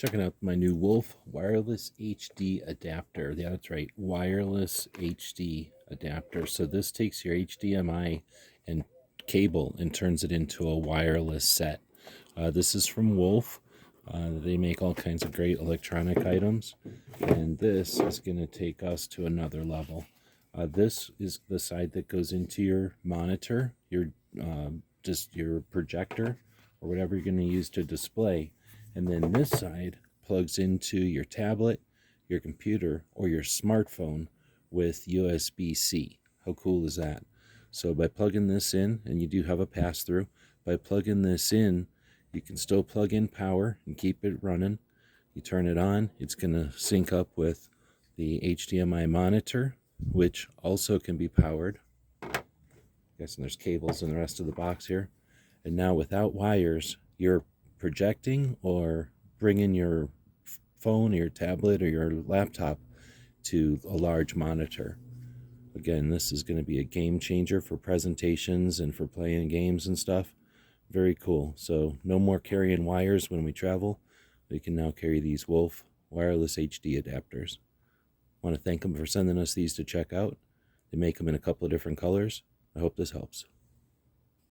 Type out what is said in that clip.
Checking out my new Wolf wireless HD adapter. Yeah, that's right, wireless HD adapter. So this takes your HDMI and cable and turns it into a wireless set. This is from Wolf. They make all kinds of great electronic items, and this is going to take us to another level. This is the side that goes into your monitor, your just your projector, or whatever you're going to use to display. And then this side plugs into your tablet, your computer, or your smartphone with USB-C. How cool is that? So by plugging this in, and you do have a pass-through, by plugging this in, you can still plug in power and keep it running. You turn it on, it's going to sync up with the HDMI monitor, which also can be powered. Guessing there's cables in the rest of the box here. And now without wires, you're projecting or bringing your phone or your tablet or your laptop to a large monitor. Again, this is going to be a game changer for presentations and for playing games and stuff. Very cool. So no more carrying wires when we travel. We can now carry these Wolf wireless HD adapters. I want to thank them for sending us these to check out. They make them in a couple of different colors. I hope this helps.